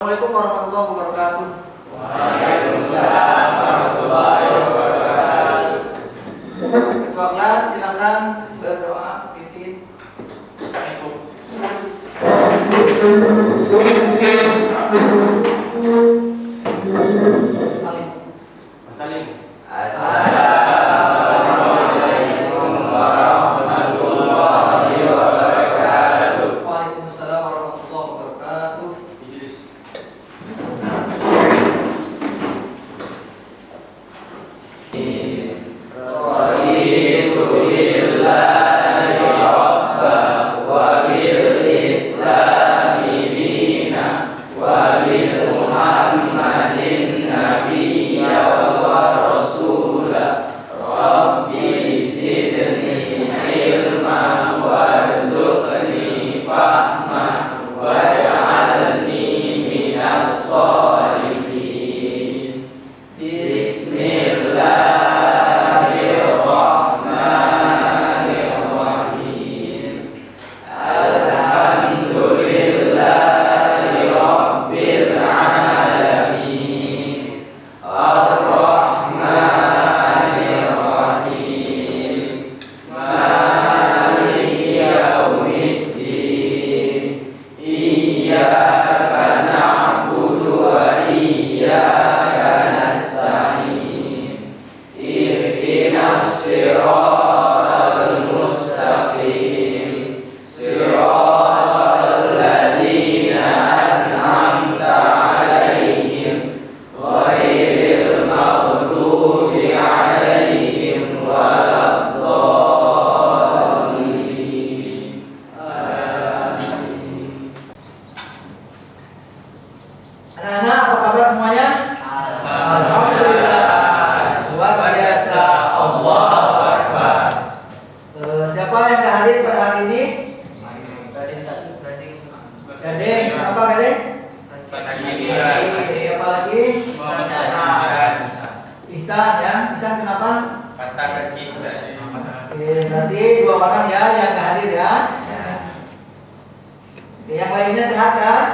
Assalamualaikum warahmatullahi wabarakatuh. Waalaikumsalam warahmatullahi wabarakatuh. Ketua kelas silakan berdoa pimpin. Salim. Assalamualaikum warahmatullahi wabarakatuh. Waalaikumsalam warahmatullahi wabarakatuh. Ijlis. Raditu billahi rabban wa bil islami dina wa bil muhammadin nabiyya wa rasula. Rabbi zidni ilman warzuqni fahma waj'alni minas sholihin. Bismillahirrahmanirrahim. Alhamdulillahi rabbil alamin. Ar-Rahmanir-Rahim. Maliki yaumiddin. Iyyaka na'budu wa iyyaka nasta'in. Ihdinas siratal mustaqim. Siratal ladzina an'amta 'alaihim ghairil maghdubi 'alaihim waladdallin. Amin. Anak-anak, apa kabar semuanya? Alhamdulillah. Luar biasa. Allahu Akbar. Siapa yang tak hadir pada hari ini? Gading. Kenapa Gading? Siapa lagi? Ihsan ya. Ihsan kenapa? Oke, berarti dua orang ya yang tak hadir ya. Oke, yang lainnya sehat kan?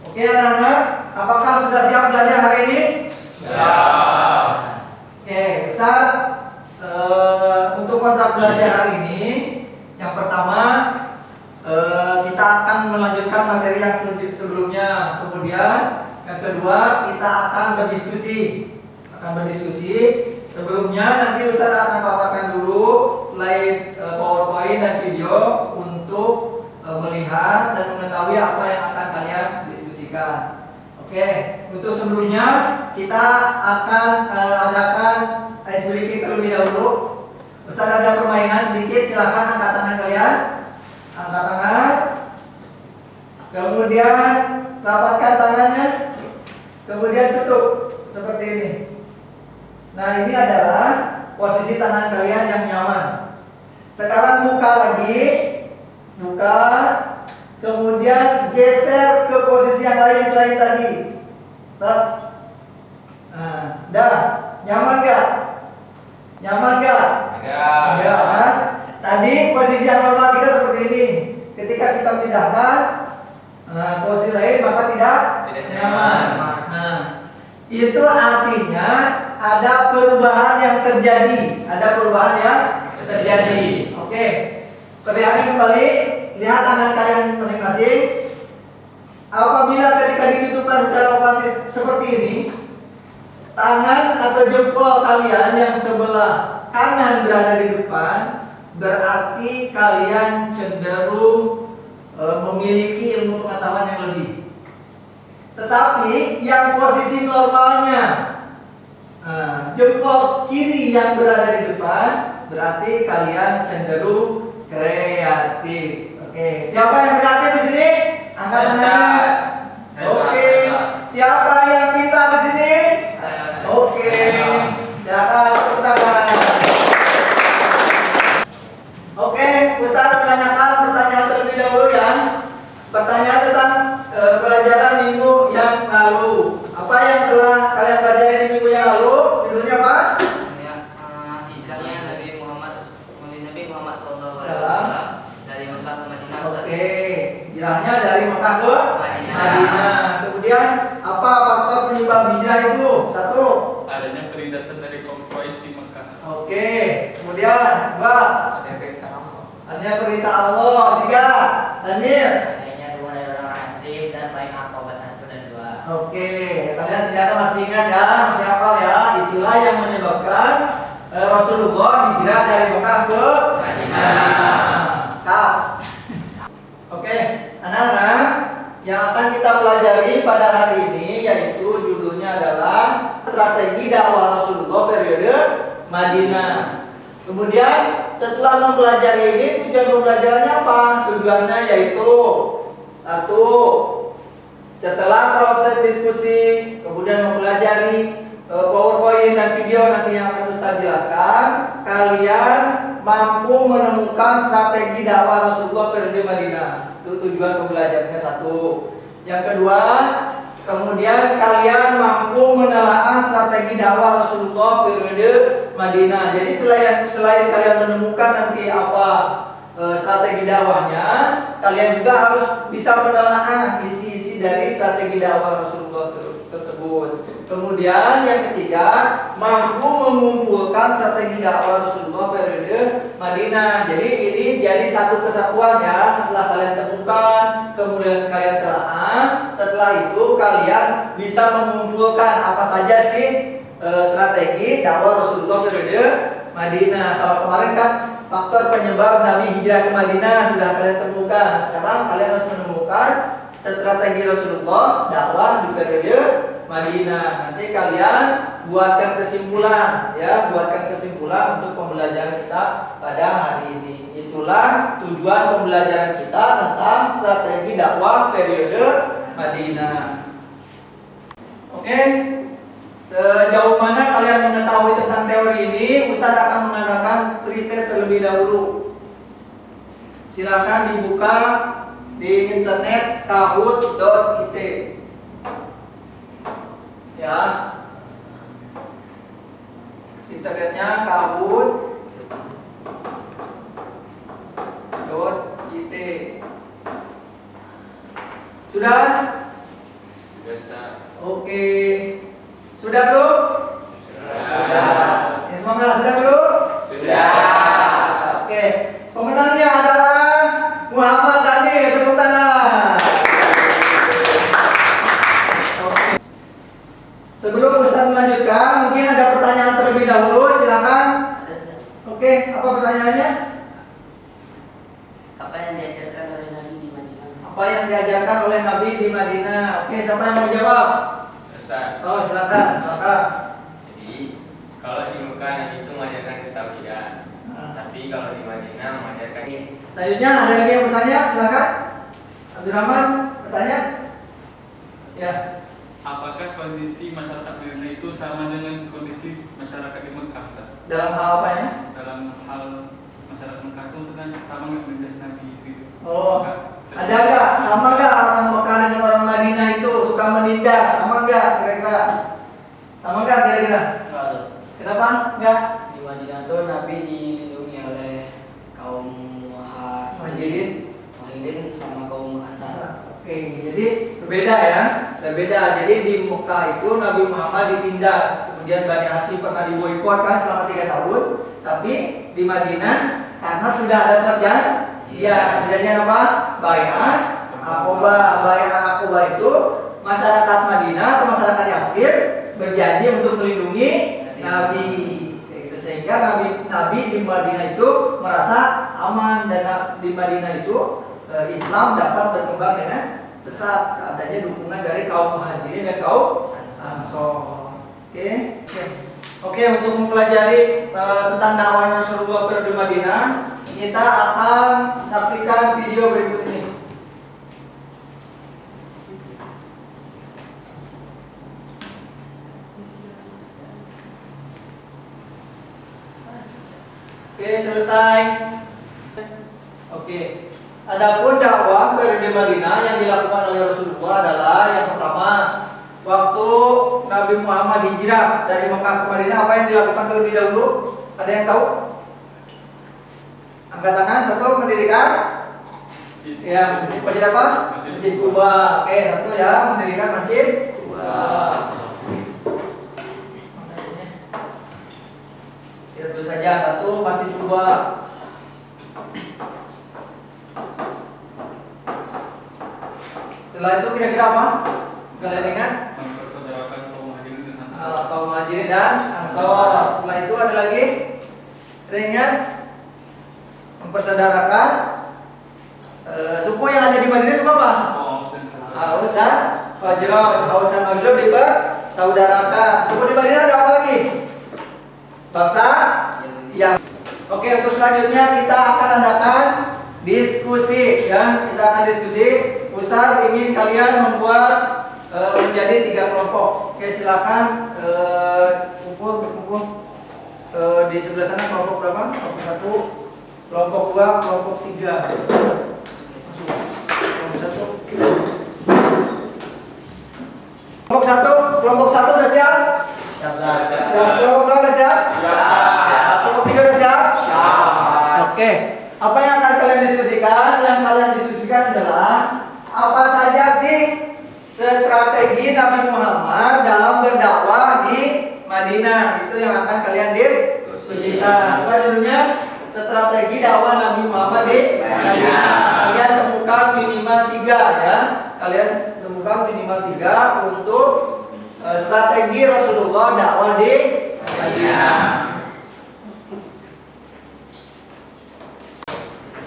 Oke anak-anak, apakah sudah siap belajar hari ini? Oke, Ustaz, untuk kontrak belajar hari ini, yang pertama kita akan melanjutkan materi yang sebelumnya. Kemudian yang kedua kita akan berdiskusi. Sebelumnya nanti Ustaz akan paparkan dulu slide PowerPoint dan video untuk melihat dan mengetahui apa yang akan kalian diskusikan. Oke, untuk sebelumnya kita akan adakan ice breaking terlebih dahulu. Ustaz ada permainan sedikit, silakan angkat tangan kalian. Angkat tangan. Kemudian rapatkan tangannya. Kemudian tutup seperti ini. Nah, ini adalah posisi tangan kalian yang nyaman. Sekarang buka lagi. Buka. Kemudian geser ke posisi yang lain selain tadi. Nah, dah. Nyaman gak? Nyaman gak? Enggak kan? Tadi posisi yang normal kita seperti ini. Ketika kita pindahkan posisi lain maka tidak nyaman. Nah, itu artinya ada perubahan yang terjadi. Oke. Perlihatkan kembali. Lihat tangan kalian masing-masing. Apabila ketika dihidupkan secara otomatis seperti ini, tangan atau jempol kalian yang sebelah kanan berada di depan, berarti kalian cenderung memiliki ilmu pengetahuan yang lebih. Tetapi yang posisi normalnya jempol kiri yang berada di depan, berarti kalian cenderung kreatif. Oke, siapa yang kreatif di sini? Angkat tangannya. Oke, siapa yang pintar di sini? Oke, silakan tepuk tangan. Oke, Ustaz menanyakan pertanyaan terlebih dahulu ya. Pertanyaan tentang pelajaran minggu yang lalu. Apa yang telah kalian pelajari di minggu yang lalu? Judulnya apa? Hijrahnya Nabi Muhammad Salam. dari Mekah ke Madinah, Ustaz. Oke, hijrahnya dari Mekah ke Madinah. Madinah. Kemudian apa faktor penyebab hijrah itu? Satu. Adanya penindasan dari kaum Quraisy di Mekah. Oke. Kemudian dua. Ada perintah Allah. Hanya perintah Allah. Tiga. Lanjut. Adanya dukungan dari orang aslim dan baik Aqabah 1 dan 2. Oke, kalian ternyata masih ingat ya, masih hafal ya. Itulah yang menyebabkan Rasulullah hijrah dari Mekah ke Madinah. Kak. Oke, anak-anak, yang akan kita pelajari pada hari ini yaitu judulnya adalah strategi dakwah Rasulullah periode Madinah. Kemudian setelah mempelajari ini, tujuan pembelajarannya apa? Tujuannya yaitu satu, setelah proses diskusi, kemudian mempelajari PowerPoint dan video nanti yang akan Ustaz jelaskan, kalian mampu menemukan strategi dakwah Rasulullah periode Madinah. Itu tujuan pembelajarannya satu. Yang kedua, kemudian kalian mampu menelaah strategi dakwah Rasulullah periode Madinah. Jadi selain kalian menemukan nanti apa strategi dakwahnya, kalian juga harus bisa menelaah isi-isi dari strategi dakwah Rasulullah tersebut. Kemudian yang ketiga, mampu mengumpulkan strategi dakwah Rasulullah periode Madinah. Jadi ini jadi satu kesatuan ya. Setelah kalian temukan, kemudian kalian telaah, setelah itu kalian bisa mengumpulkan apa saja sih strategi dakwah Rasulullah periode Madinah. Kalau kemarin kan faktor penyebab Nabi hijrah ke Madinah sudah kalian temukan. Sekarang kalian harus menemukan strategi Rasulullah dakwah di periode Madinah. Nanti kalian buatkan kesimpulan ya, buatkan kesimpulan untuk pembelajaran kita pada hari ini. Itulah tujuan pembelajaran kita tentang strategi dakwah periode Madinah. Oke. Sejauh mana kalian mengetahui tentang teori ini, Ustaz akan mengadakan pretest terlebih dahulu. Silakan dibuka di internet kahoot.it. Ya. Internetnya kahoot.it. Sudah? Sudah, Ustaz. Oke. Sudah belum? Sudah. Ya, semangat, sudah belum? Sudah. Oke. Pemenangnya adalah Muhammad Tani. Tepuk tangan. Oke. Sebelum Ustaz melanjutkan, mungkin ada pertanyaan terlebih dahulu, silakan. Oke, apa pertanyaannya? Apa yang diajarkan oleh Nabi di Madinah? Apa yang diajarkan oleh Nabi di Madinah? Oke, siapa yang mau jawab? Ustaz. Oh, silakan. Silakan. Jadi kalau di Mekah Nabi itu mengajarkan ketauhidan. Tapi kalau di Madinah mengajarkan Selanjutnya ada lagi yang bertanya? Silakan. Abdurrahman, bertanya? Ya. apakah kondisi masyarakat Madinah itu sama dengan kondisi masyarakat di Mekah, Ustaz? Dalam hal apanya? Dalam hal masyarakat Mekah itu sebenarnya sama nggak menindas Nabi gitu? Oh, Maka, ada nggak? Sama nggak orang Mekah dengan orang Madinah itu suka menindas? Sama nggak kira-kira? Sama nggak kira-kira? Kenapa? Nggak? Di Madinah tuh Nabi dilindungi oleh kaum Muhajirin. Muhajirin sama kaum Ansar. Oke, jadi berbeda ya. Berbeda. Jadi di Mekah itu Nabi Muhammad ditindas. Kemudian Bani Hashim pernah diboikot kan selama 3 tahun. Tapi di Madinah karena sudah ada perjanjian. Ya, perjanjian apa? Bai'ah Aqabah. Bai'ah Aqabah itu masyarakat Madinah atau masyarakat Yasrib berjanji untuk melindungi Nabi. Kayak gitu. Sehingga Nabi di Madinah itu merasa aman, dan di Madinah itu Islam dapat berkembang dengan pesat adanya dukungan dari kaum Muhajirin dan kaum Ansor. Oke, untuk mempelajari tentang dakwah Rasulullah periode Madinah, kita akan saksikan video berikut ini. Oke, selesai. Oke. Adapun dakwah periode Madinah yang dilakukan oleh Rasulullah adalah yang pertama, waktu Nabi Muhammad hijrah dari Mekah ke Madinah, apa yang dilakukan terlebih dahulu? Ada yang tahu? Angkat tangan. Satu, mendirikan Ya, masjid apa? Masjid Kuba. Oke, satu ya, mendirikan masjid Kuba. Kita tulis saja satu masjid Kuba. Setelah itu kira-kira apa? Kalian ingat? Mempersaudarakan kaum muhajirin dan ansor. Kaum muhajirin dan ansor. Setelah itu ada lagi? Ada ingat? Mempersaudarakan suku yang ada di Madinah suku apa? Aus dan Khazraj. Aus dan Khazraj. Aus dan Khazraj dipersaudarakan. Suku di Madinah ada apa lagi? Bangsa yang. Oke, untuk selanjutnya kita akan adakan diskusi ya. Kita akan diskusi. Ustaz ingin kalian membuat menjadi 3 kelompok. Oke, silakan kumpul di sebelah sana kelompok berapa? Kelompok 1, kelompok 2, kelompok 3. Kelompok 1 udah siap? Siap. Kelompok 2 udah siap? Siap. Kelompok 3 udah siap? Siap. Oke. Apa yang akan kalian diskusikan? Yang kalian diskusikan adalah apa saja sih strategi Nabi Muhammad dalam berdakwah di Madinah. Itu yang akan kalian diskusikan. Apa judulnya? Strategi dakwah Nabi Muhammad di Madinah. Kalian temukan minimal 3 ya. Kalian temukan minimal 3 untuk strategi Rasulullah dakwah di Madinah.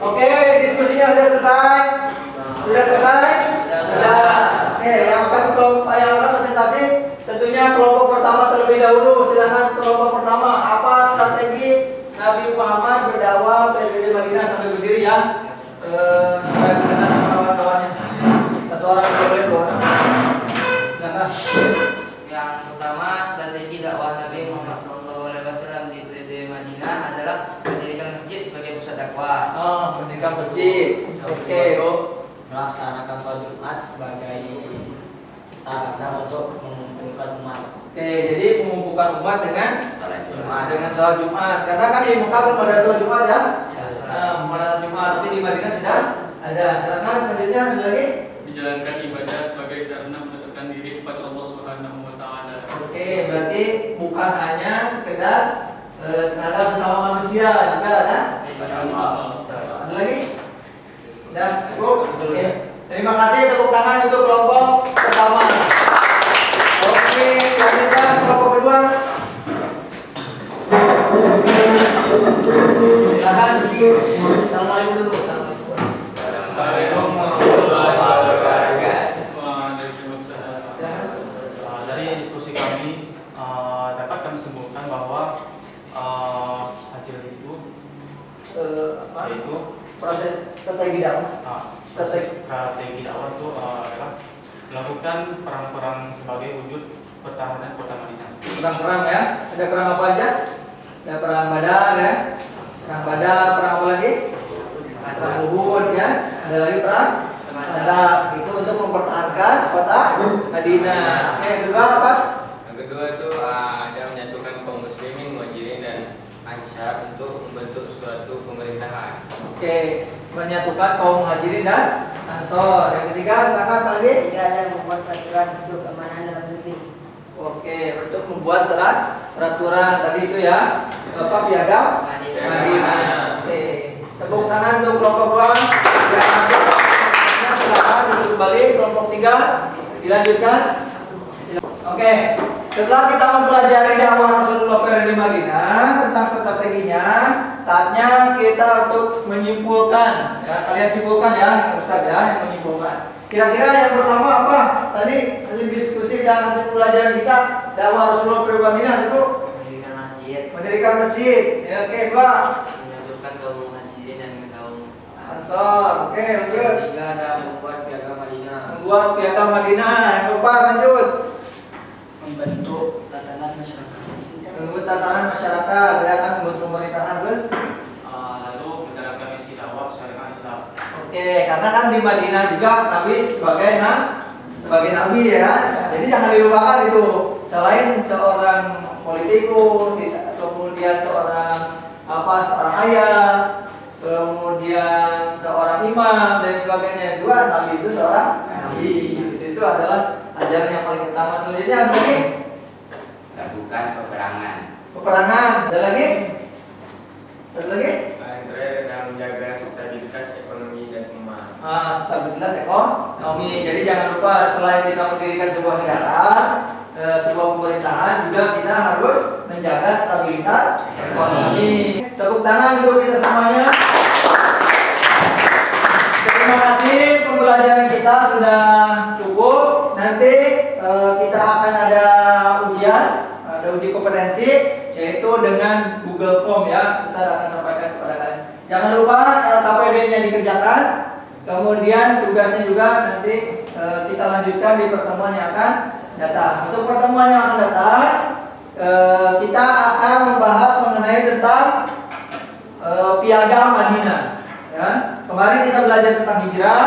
Oke, diskusinya sudah selesai. Sudah selesai? Sudah. Oke, yang akan presentasi tentunya kelompok pertama terlebih dahulu. Silakan kelompok pertama. Apa strategi Nabi Muhammad berdakwah dari Madinah sampai berdiri ya? Supaya mengenal kawan-kawannya. Satu orang boleh, 2 orang. Silakan. Yang pertama, strategi dakwah Nabi Muhammad SAW di Madinah adalah mendirikan masjid sebagai pusat dakwah. Mendirikan masjid. Oke. Melaksanakan sholat Jumat sebagai sarana untuk mengumpulkan umat. Oke, jadi mengumpulkan umat dengan Sholat sholat Jumat. Karena kan di Mekah belum ada sholat Jumat ya. Ya, Sholat Jumat, tapi di Madinah sudah ada. Silakan selanjutnya ada lagi. Menjalankan ibadah sebagai sarana mendekatkan diri kepada Allah Subhanahu wa taala. Oke, berarti bukan hanya sekedar terhadap sesama manusia juga ada. Ada lagi? Dan cukup. Oke. Terima kasih, tepuk tangan untuk kelompok pertama. Oke, selanjutnya kelompok kedua. Silakan. Assalamualaikum dulu. Assalamualaikum warahmatullahi wabarakatuh. Waalaikumsalam. Dari diskusi kami dapat kami simpulkan bahwa hasil itu yaitu Proses strategi dakwah. strategi dakwah itu adalah melakukan perang-perang sebagai wujud pertahanan kota Madinah. Perang-perang ya. Ada perang apa aja? Ada perang Badar ya. Perang Badar, perang apa lagi? Perang Uhud ya. Ada lagi perang Badar. Itu untuk mempertahankan kota Madinah. Oke, yang kedua apa? Yang kedua itu ada menyatukan kaum muslimin, muhajirin dan ansar untuk membentuk suatu pemerintahan. Oke, menyatukan kaum muhajirin dan ansor. Yang ketiga, silakan Pak Adi. Tiga ada membuat peraturan untuk keamanan dalam negeri. Oke, untuk membuat peraturan tadi itu ya. Bapak Piagam Madinah. Oke, tepuk tangan untuk kelompok 2. Silakan duduk kembali. Kelompok 3 dilanjutkan. Oke, setelah kita mempelajari dakwah Rasulullah di Madinah tentang strateginya, saatnya kita untuk menyimpulkan. Ya, kalian simpulkan ya, Ustaz ya, yang menyimpulkan. Kira-kira yang pertama apa? Tadi hasil diskusi dan hasil pelajaran kita dakwah Rasulullah di Madinah itu Mendirikan masjid, mendirikan masjid. Ya, oke, 2. menyatukan kaum muhajirin dan kaum Ansor. Oke, lanjut. Tiga ada membuat piagam Madinah, Membuat piagam Madinah. Yang keempat, lanjut. Membentuk tatanan masyarakat. Membuat tatanan masyarakat, ya kan, membuat pemerintahan terus. Lalu menjalankan misi dakwah syariat Islam. Oke, karena kan di Madinah juga Nabi sebagai nabi ya. Jadi jangan dilupakan itu. Selain seorang politikus, kemudian seorang ayah, kemudian seorang imam dan sebagainya. Dua, nabi itu seorang nabi. Itu adalah ajaran yang paling utama. Selanjutnya ada lagi Lakukan peperangan. peperangan. Ada lagi? Satu lagi? Yang terakhir adalah menjaga stabilitas ekonomi dan umat. Stabilitas ekonomi. Jadi jangan lupa selain kita mendirikan sebuah negara, sebuah pemerintahan, juga kita harus menjaga stabilitas ekonomi. Tepuk tangan untuk kita semuanya. Terima kasih, pembelajaran kita sudah cukup. Nanti kita akan ada ujian, ada uji kompetensi, yaitu dengan Google Form ya. Ustaz akan sampaikan kepada kalian. Jangan lupa LKPD-nya dikerjakan. Kemudian tugasnya juga nanti kita lanjutkan di pertemuan yang akan datang. Untuk pertemuan yang akan datang, kita akan membahas mengenai tentang Piagam Madinah. Ya. Kemarin kita belajar tentang hijrah,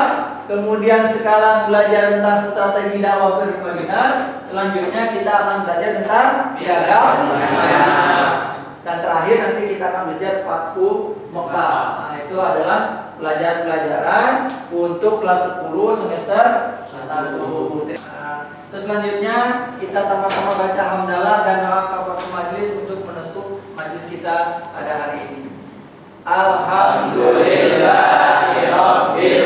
kemudian sekarang belajar tentang strategi dakwah ke Madinah. Selanjutnya kita akan belajar tentang Piagam Madinah. Dan terakhir nanti kita akan belajar Fathu Mekah. Nah, itu adalah pelajaran-pelajaran untuk kelas 10 semester 1. Terus selanjutnya kita sama-sama baca hamdalah dan doa kafaratul majelis untuk menutup majelis kita pada hari ini. Alhamdulillahirabbil alamin.